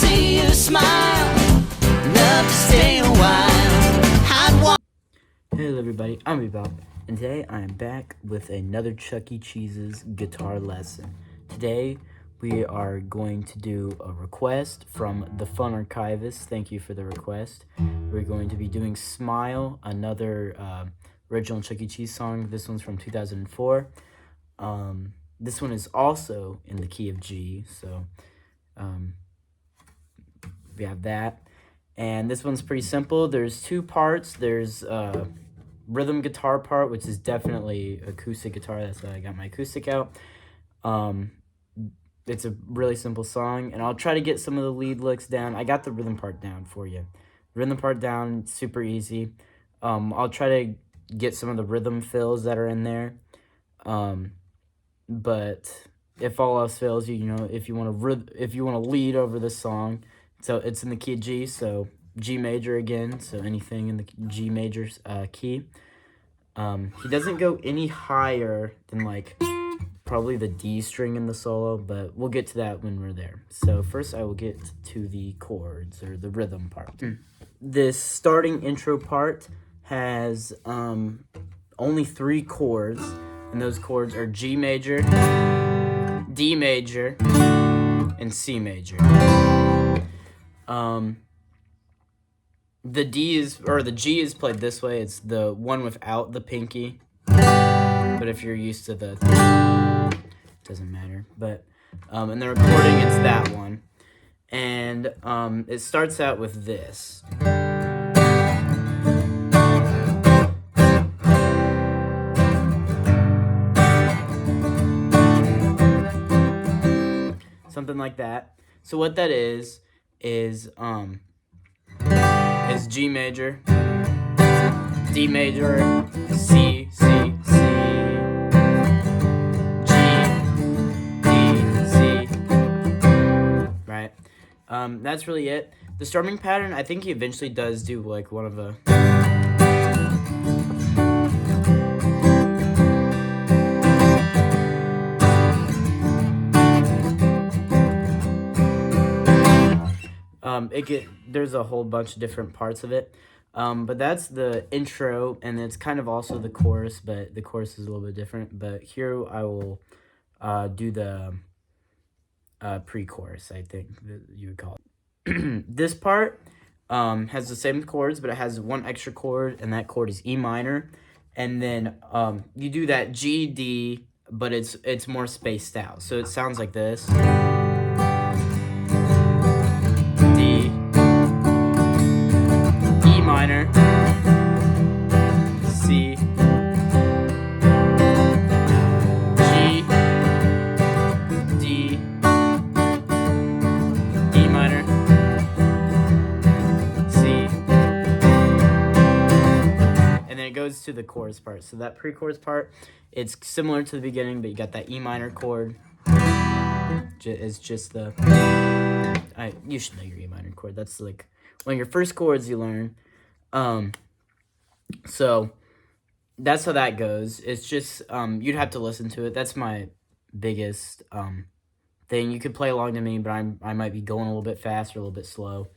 see you smile. Love to stay a while. Hello everybody, I'm Boopity-Bop, and today I am back with another Chuck E. Cheese's guitar lesson. Today we are going to do a request from the Fun Archivist. Thank you for the request. We're going to be doing Smile, another original Chuck E. Cheese song. This one's from 2004. This one is also in the key of G, so we have that. And this one's pretty simple. There's two parts. There's rhythm guitar part, which is definitely acoustic guitar. That's why I got my acoustic out. It's a really simple song, and I'll try to get some of the lead licks down. I got the rhythm part down for you. Rhythm part down, super easy. I'll try to get some of the rhythm fills that are in there. But if all else fails, you know, if you want to lead over the song, so it's in the key of G, so G major again, so anything in the G major key. He doesn't go any higher than like probably the D string in the solo, but we'll get to that when we're there. So first I will get to the chords, or the rhythm part. This starting intro part has only 3 chords, and those chords are G major, D major, and C major. The G is played this way. It's the one without the pinky. But if you're used to the, it doesn't matter. But in the recording, it's that one. And it starts out with this. Something like that. So what that is G major, D major, C, C, C, G, D, C, right? That's really it. The strumming pattern, I think he eventually does do like one of the... there's a whole bunch of different parts of it, but that's the intro, and it's kind of also the chorus, but the chorus is a little bit different. But here I will do the pre-chorus, I think that you would call it. This part has the same chords, but it has one extra chord, and that chord is E minor, and then you do that G, D, but it's more spaced out, so it sounds like this. Minor, C, G, D, E minor, C, and then it goes to the chorus part. So that pre-chorus part, it's similar to the beginning, but you got that E minor chord. It's just the, you should know your E minor chord. That's like one of your first chords you learn. So that's how that goes. It's just, you'd have to listen to it. That's my biggest, thing. You could play along to me, but I might be going a little bit fast or a little bit slow.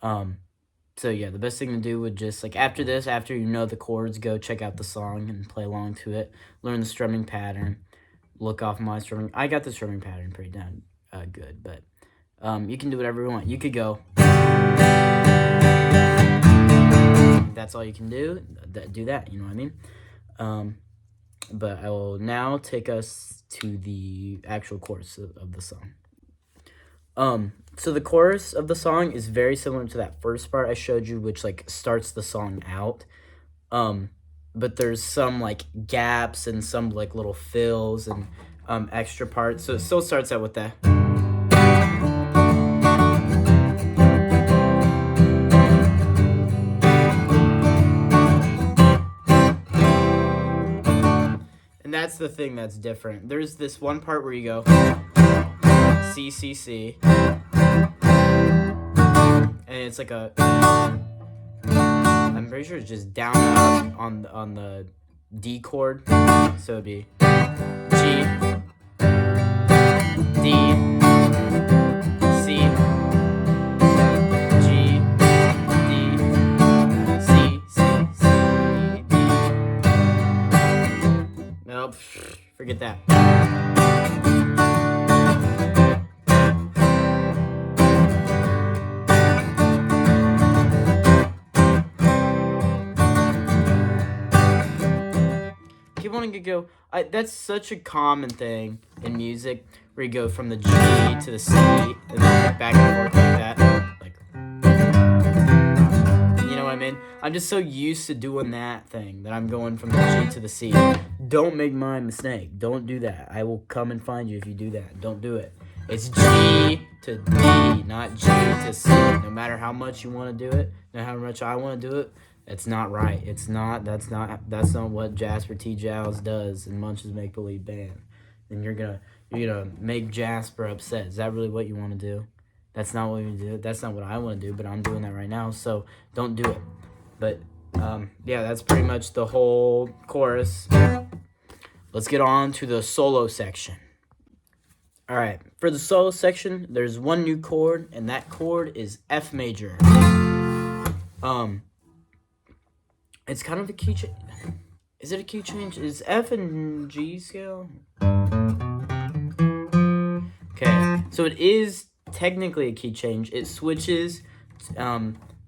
So yeah, the best thing to do would just, like, after this, after you know the chords, go check out the song and play along to it. Learn the strumming pattern. Look off my strumming. I got the strumming pattern pretty down, good, but, you can do whatever you want. You could go... That's all you can do that, you know what I mean? But I will now take us to the actual chorus of the song. So the chorus of the song is very similar to that first part I showed you, which like starts the song out. But there's some like gaps and some like little fills and extra parts. So it still starts out with that. And that's the thing that's different. There's this one part where you go C, C, C, and it's like a, I'm pretty sure it's just down up on the D chord, so it'd be G, D, C, Forget that. Keep wanting to go. That's such a common thing in music, where you go from the G to the C and then back and forth like that. Like, you know what I mean? I'm just so used to doing that thing that I'm going from the G to the C. Don't make my mistake. Don't do that. I will come and find you if you do that. Don't do it. It's G to D, not G to C. No matter how much you want to do it, no matter how much I want to do it, it's not right. It's not. That's not what Jasper T. Giles does in Munch's Make Believe Band. And you're gonna make Jasper upset. Is that really what you want to do? That's not what you do. That's not what I want to do. But I'm doing that right now. So don't do it. But yeah, that's pretty much the whole chorus. Let's get on to the solo section. All right, for the solo section, there's one new chord, and that chord is F major. It's kind of a key change. Is it a key change? Is F and G scale? Okay, so it is technically a key change. It switches,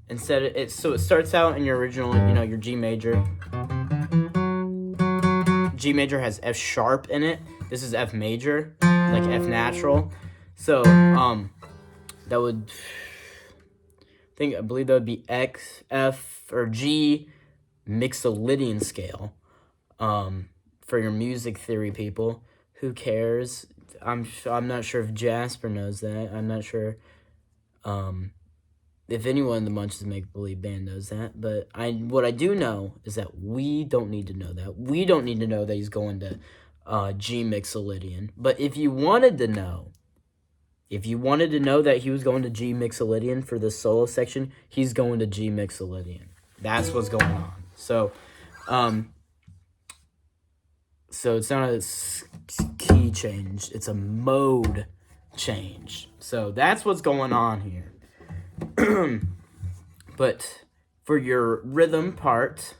instead of so it starts out in your original, your G major. G major has F sharp in it. This is F major, like F natural. So, that would, I believe that would be X, F, or G Mixolydian scale. For your music theory people, who cares? I'm not sure if Jasper knows that. I'm not sure, if anyone in the Munch's Make Believe Band knows that. But what I do know is that we don't need to know that. We don't need to know that he's going to G Mixolydian. But if you wanted to know that he was going to G Mixolydian for the solo section, he's going to G Mixolydian. That's what's going on. So it's not a key change. It's a mode change. So that's what's going on here. But for your rhythm part,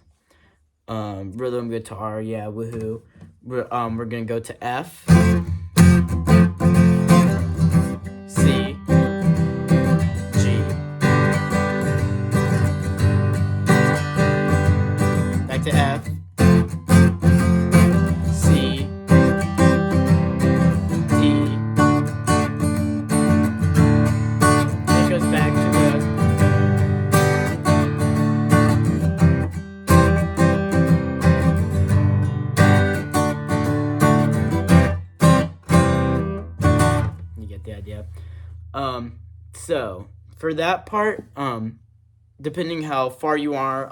rhythm guitar, yeah, woohoo. We're gonna go to F, C, G. Back to F, C, D. It goes back to the idea. So for that part, depending how far you are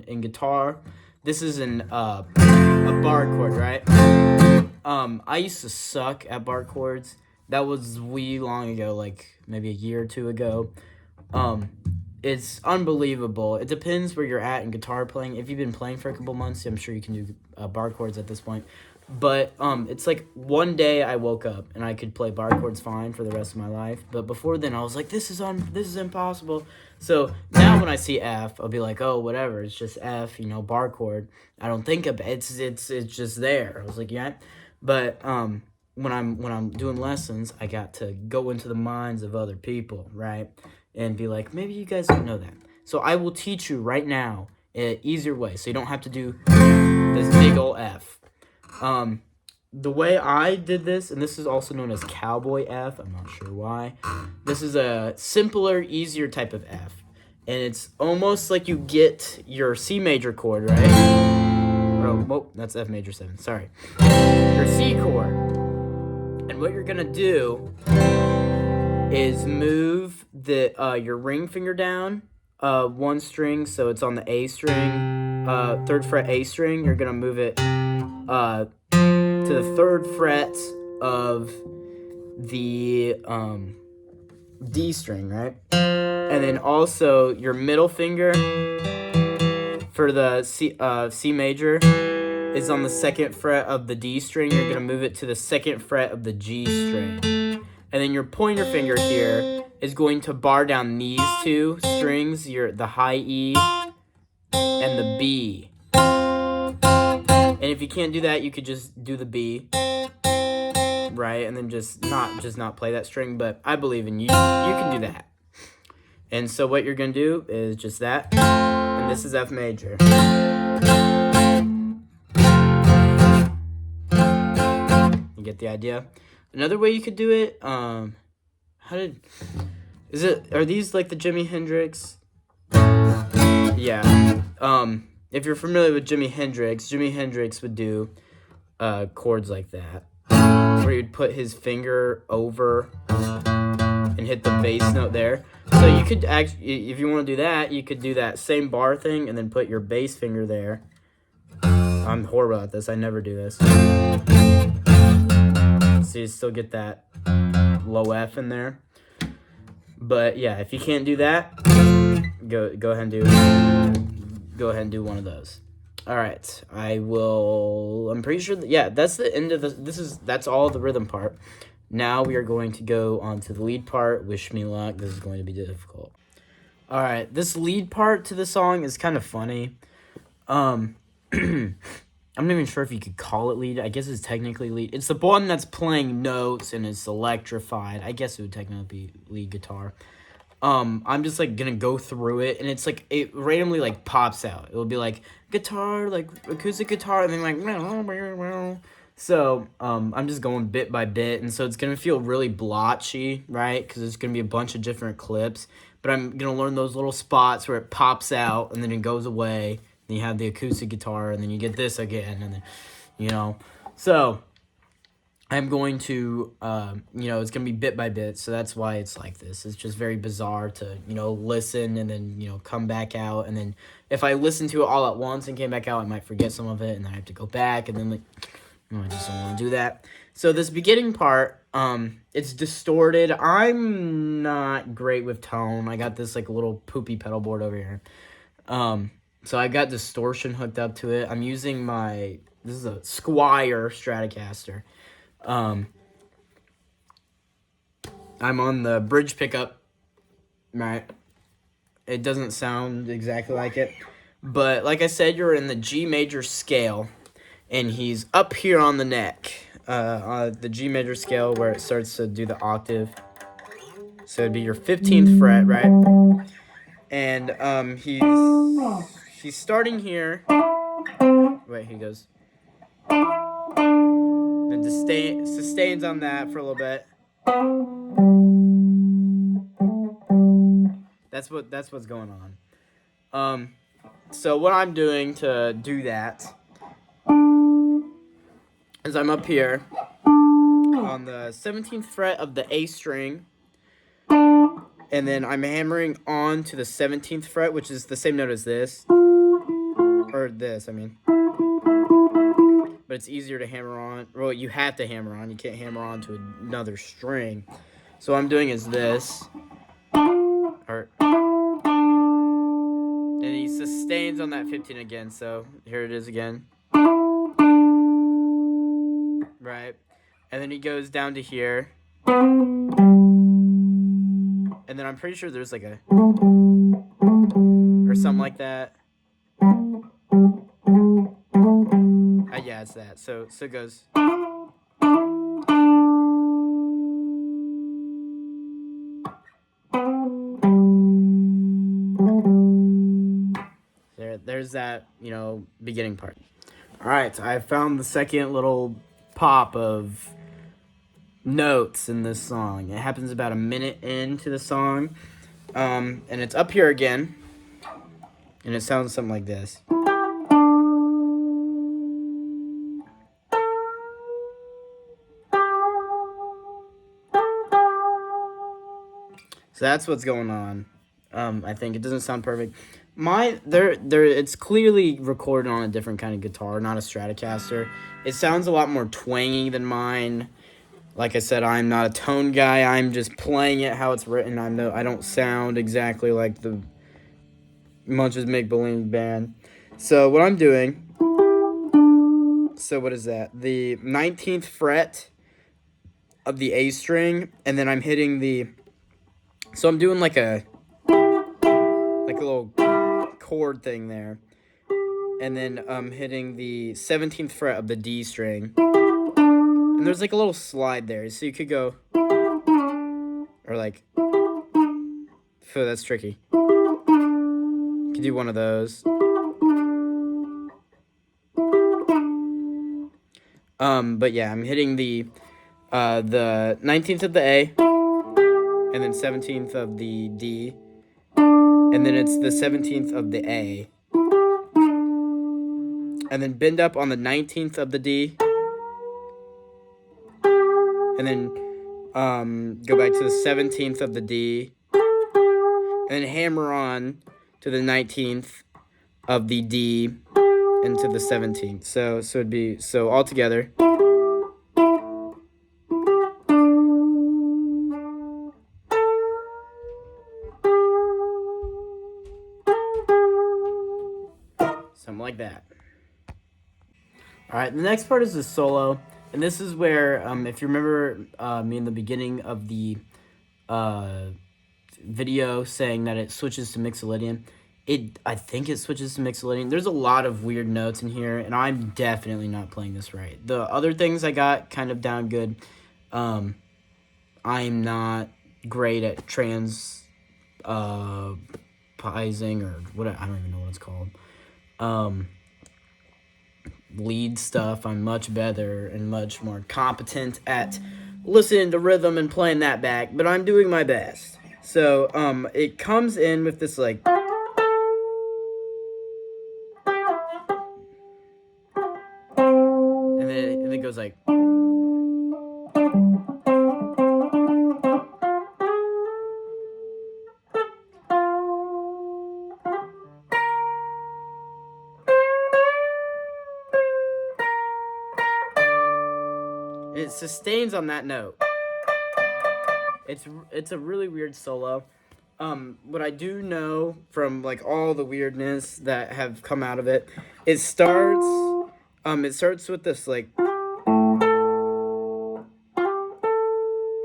in guitar, this is a bar chord, right? I used to suck at bar chords. That was way long ago, like maybe a year or two ago. It's unbelievable. It depends where you're at in guitar playing. If you've been playing for a couple months, I'm sure you can do bar chords at this point. But it's like one day I woke up and I could play bar chords fine for the rest of my life. But before then I was like, this is impossible. So now when I see F, I'll be like, oh, whatever, it's just F, bar chord. I don't think of it. It's just there. I was like, yeah. But when I'm doing lessons, I got to go into the minds of other people, right? And be like, maybe you guys don't know that. So I will teach you right now an easier way, so you don't have to do this big ol' F. The way I did this, and this is also known as cowboy F, I'm not sure why. This is a simpler, easier type of F. And it's almost like you get your C major chord, right? Oh, that's F major 7, sorry. Your C chord. And what you're gonna do is move your ring finger down one string, so it's on the A string, 3rd fret A string. You're gonna move it to the 3rd fret of the D string, right? And then also your middle finger for the C major is on the 2nd fret of the D string. You're gonna move it to the 2nd fret of the G string. And then your pointer finger here is going to bar down these two strings, the high E and the B. And if you can't do that, you could just do the B, right? And then just not play that string, but I believe in you. You can do that. And so what you're going to do is just that, and this is F major. You get the idea? Another way you could do it, are these like the Jimi Hendrix? Yeah. If you're familiar with Jimi Hendrix would do chords like that, where he'd put his finger over and hit the bass note there. So you could actually, if you want to do that, you could do that same bar thing and then put your bass finger there. I'm horrible at this. I never do this. So you still get that low F in there. But yeah, if you can't do that, go ahead and do one of those. All right, I'm pretty sure that's the end of that's all the rhythm part. Now we are going to go on to the lead part. Wish me luck. This is going to be difficult. All right, this lead part to the song is kind of funny. I'm not even sure if you could call it lead. I guess it's technically lead. It's the one that's playing notes and it's electrified. I guess it would technically be lead guitar. I'm just like gonna go through it, and it's like it randomly like pops out. It will be like guitar, like acoustic guitar, and then like so I'm just going bit by bit, and so it's gonna feel really blotchy, right? Because it's gonna be a bunch of different clips, but I'm gonna learn those little spots where it pops out and then it goes away. Then you have the acoustic guitar, and then you get this again, and then so. I'm going to, it's going to be bit by bit, so that's why it's like this. It's just very bizarre to, listen and then, come back out. And then if I listen to it all at once and came back out, I might forget some of it, and then I have to go back, and then, I just don't want to do that. So this beginning part, it's distorted. I'm not great with tone. I got this, little poopy pedal board over here. So I got distortion hooked up to it. I'm using this is a Squier Stratocaster. I'm on the bridge pickup, right? It doesn't sound exactly like it, but like I said, you're in the G major scale, and he's up here on the neck, the G major scale where it starts to do the octave. So it'd be your 15th fret, right? And he's starting here. Wait, he goes. And sustains on that for a little bit. That's what's going on. So what I'm doing to do that is I'm up here on the 17th fret of the A string, and then I'm hammering on to the 17th fret, which is the same note as this, or this, I mean. But it's easier to hammer on. Well, you have to hammer on. You can't hammer on to another string. So what I'm doing is this. And he sustains on that 15 again. So here it is again. Right. And then he goes down to here. And then I'm pretty sure there's like a... or something like that. Yeah, it's that. So it goes. There's that, beginning part. All right, I found the second little pop of notes in this song. It happens about a minute into the song, and it's up here again, and it sounds something like this. So that's what's going on. I think it doesn't sound perfect. It's clearly recorded on a different kind of guitar, not a Stratocaster. It sounds a lot more twangy than mine. Like I said, I'm not a tone guy. I'm just playing it how it's written. I don't sound exactly like the Munch's Make Believe band. So what I'm doing. So what is that? The 19th fret of the A string, and then I'm hitting the. So I'm doing like a little chord thing there. and then hitting the 17th fret of the D string. And there's like a little slide there, so you could go, or like, oh, that's tricky. You could do one of those. But yeah, I'm hitting the 19th of the A, and then 17th of the D, and then it's the 17th of the A, and then bend up on the 19th of the D, and then go back to the 17th of the D, and then hammer on to the 19th of the D into the 17th. So it'd be, so all together. Something like that. All right, the next part is the solo, and this is where, if you remember me in the beginning of the video saying that it switches to Mixolydian, I think it switches to Mixolydian. There's a lot of weird notes in here, and I'm definitely not playing this right. The other things I got kind of down good. I'm not great at transposing or what, I don't even know what it's called. Lead stuff, I'm much better and much more competent at listening to rhythm and playing that back, but I'm doing my best. So it comes in with this like, and then it goes like, and it sustains on that note. It's a really weird solo. What I do know from like all the weirdness that have come out of it, it starts with this like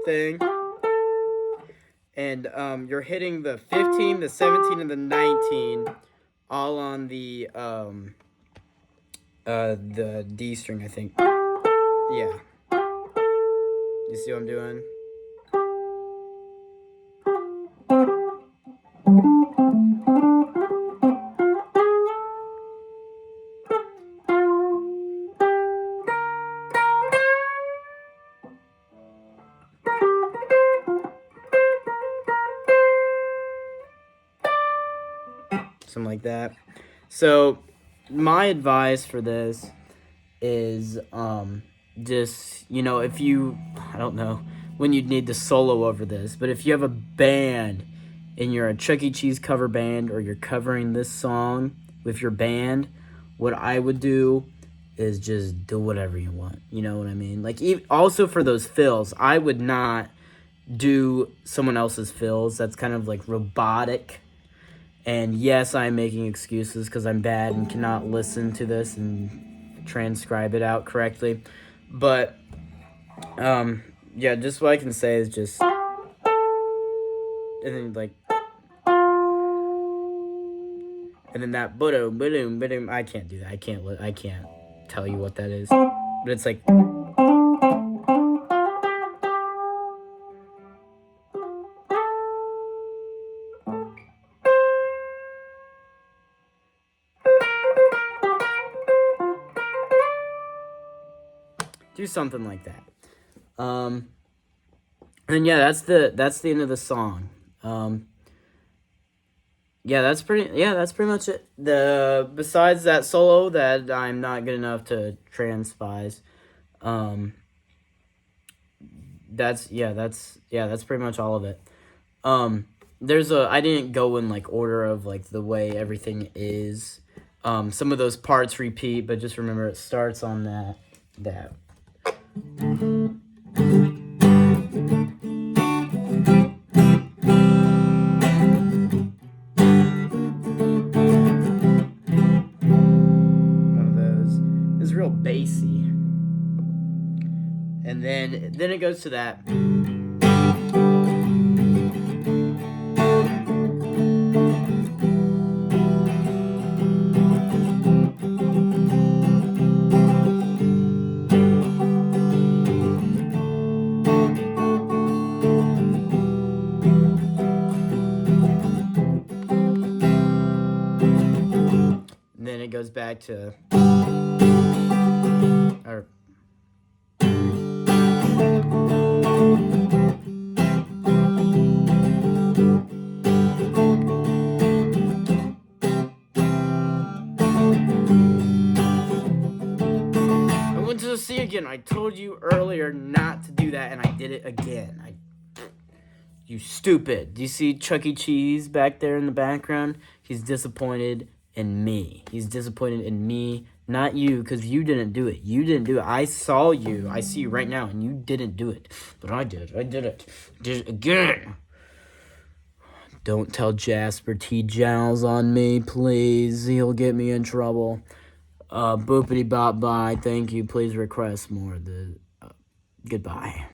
thing, and you're hitting the 15, the 17, and the 19 all on the D string, I think. Yeah. You see what I'm doing? Something like that. So my advice for this is just, you know, if you, I don't know when you'd need to solo over this, but if you have a band and you're a Chuck E. Cheese cover band, or you're covering this song with your band, what I would do is just do whatever you want. You know what I mean? Like, also for those fills, I would not do someone else's fills. That's kind of like robotic. And yes, I'm making excuses because I'm bad and cannot listen to this and transcribe it out correctly. But, yeah, just what I can say is just, and then like, and then that boom, boom, boom. I can't do that. I can't tell you what that is. But it's like, do something like that. And yeah, that's the end of the song. Yeah, that's pretty much it. Besides that solo that I'm not good enough to transpose, that's pretty much all of it. I didn't go in like order of like the way everything is. Some of those parts repeat, but just remember it starts on that. Real bassy, and then it goes to that, back to... Or... I went to the sea again. I told you earlier not to do that, and I did it again. You stupid. Do you see Chuck E. Cheese back there in the background? He's disappointed in me. He's disappointed in me, not you, because you didn't do it. You didn't do it. I saw you. I see you right now, and you didn't do it. But I did. I did it. Did it again. Don't tell Jasper T. Giles on me, please. He'll get me in trouble. Boopity-Bop, bye. Thank you. Please request more. Goodbye.